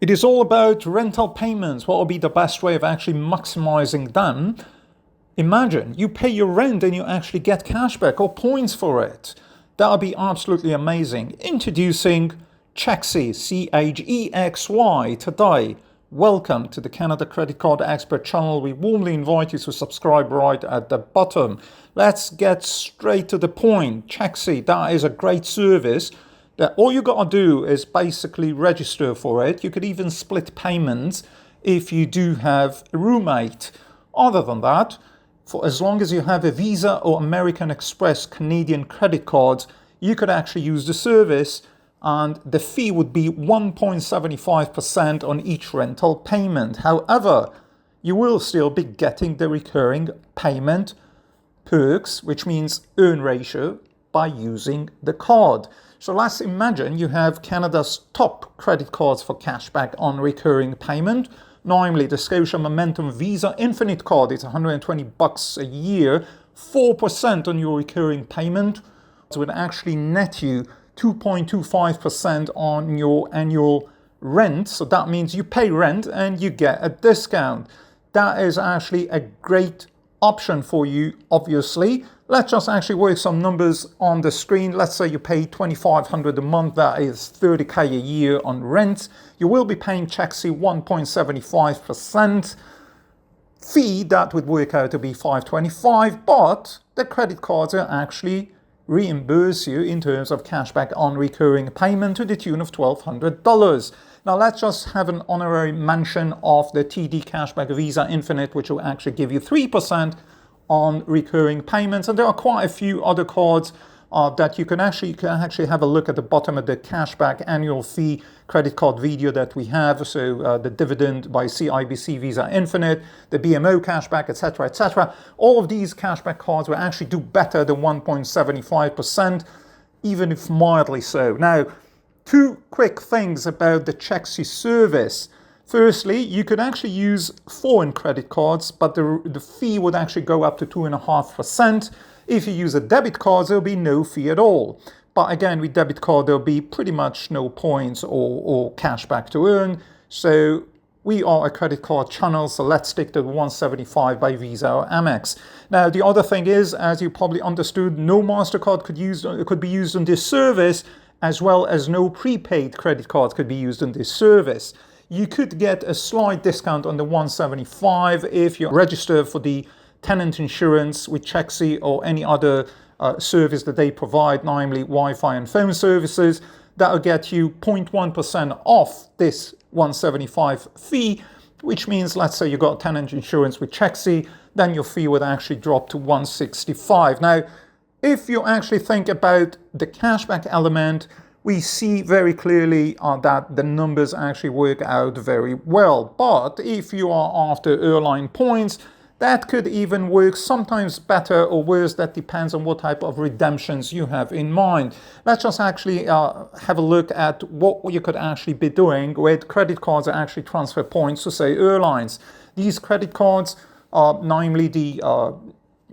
It is all about rental payments. What will be the best way of actually maximizing them? Imagine you pay your rent and you actually get cashback or points for it. That would be absolutely amazing. Introducing Chexy, Chexy today. Welcome to the Canada Credit Card Expert channel. We warmly invite you to subscribe right at the bottom. Let's get straight to the point. Chexy, that is a great service that all you got to do is basically register for it. You could even split payments if you do have a roommate. Other than that, for as long as you have a Visa or American Express Canadian credit cards, you could actually use the service, and the fee would be 1.75% on each rental payment. However, you will still be getting the recurring payment perks, which means earn ratio, by using the card. So let's imagine you have Canada's top credit cards for cashback on recurring payment, namely the Scotia Momentum Visa Infinite card. It's $120 a year, 4% on your recurring payment. So it would actually net you 2.25% on your annual rent. So that means you pay rent and you get a discount. That is actually a great option for you, obviously. Let's just actually work some numbers on the screen. Let's say you pay $2,500 a month. That is $30K a year on rent. You will be paying Chexy 1.75% fee. That would work out to be $525, but the credit cards are actually reimburse you in terms of cashback on recurring payment to the tune of $1,200. Now let's just have an honorary mention of the TD Cashback Visa Infinite, which will actually give you 3% on recurring payments. And there are quite a few other cards that you can actually have a look at the bottom of the cashback annual fee credit card video that we have. So the dividend by CIBC Visa Infinite, the BMO cashback, etc., etc. All of these cashback cards will actually do better than 1.75%, even if mildly so. Now, two quick things about the Chexy service. Firstly, you could actually use foreign credit cards, but the fee would actually go up to 2.5%. If you use a debit card, there'll be no fee at all. But again, with debit card, there'll be pretty much no points or cash back to earn. So we are a credit card channel, so let's stick to 175 by Visa or Amex. Now, the other thing is, as you probably understood, no MasterCard could be used on this service, as well as no prepaid credit cards could be used on this service. You could get a slight discount on the 175 if you register for the tenant insurance with Chexy or any other service that they provide, namely Wi-Fi and phone services. That will get you 0.1% off this 175 fee, which means, let's say you got tenant insurance with Chexy, then your fee would actually drop to 165. Now, if you actually think about the cashback element, we see very clearly that the numbers actually work out very well. But if you are after airline points, that could even work sometimes better or worse. That depends on what type of redemptions you have in mind. Let's just actually have a look at what you could actually be doing with credit cards that actually transfer points to, say, airlines. These credit cards, namely the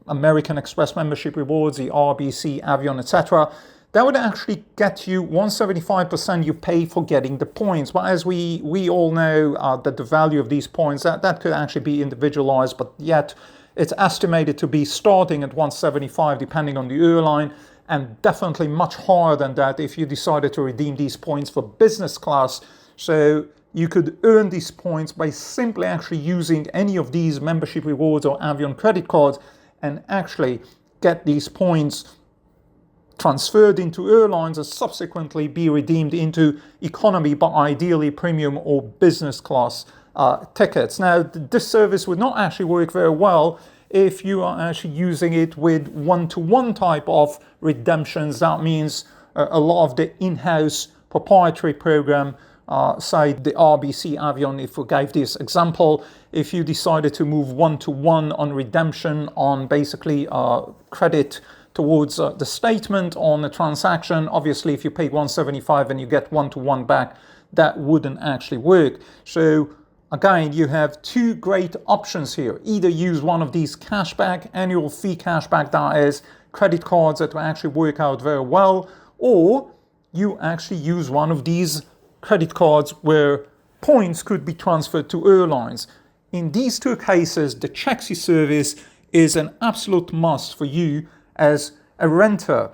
American Express membership rewards, the RBC, Avion, etc., that would actually get you 175% you pay for getting the points. But as we all know that the value of these points, that could actually be individualized, but yet it's estimated to be starting at 175 depending on the airline, and definitely much higher than that if you decided to redeem these points for business class. So you could earn these points by simply actually using any of these membership rewards or Avion credit cards and actually get these points transferred into airlines and subsequently be redeemed into economy, but ideally premium or business class tickets. Now, this service would not actually work very well if you are actually using it with one-to-one type of redemptions. That means a lot of the in-house proprietary program, say the RBC Avion, if we gave this example, if you decided to move one-to-one on redemption on basically credit towards the statement on the transaction. Obviously, if you pay 175 and you get one-to-one back, that wouldn't actually work. So again, you have two great options here. Either use one of these cashback, annual fee cashback, that is credit cards that will actually work out very well, or you actually use one of these credit cards where points could be transferred to airlines. In these two cases, the Chexi service is an absolute must for you as a renter.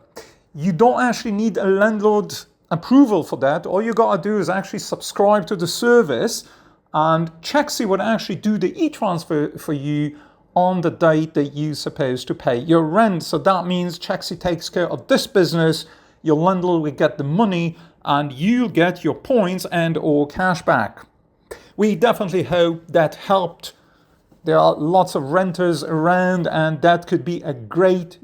You don't actually need a landlord approval for that. All you gotta do is actually subscribe to the service, and Chexi would actually do the e-transfer for you on the date that you're supposed to pay your rent. So that means Chexi takes care of this business, your landlord will get the money, and you'll get your points and or cash back. We definitely hope that helped. There are lots of renters around, and that could be a great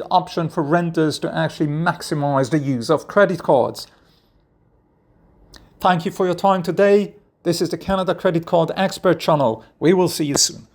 option for renters to actually maximize the use of credit cards. Thank you for your time today. This is the Canada Credit Card Expert channel. We will see you soon.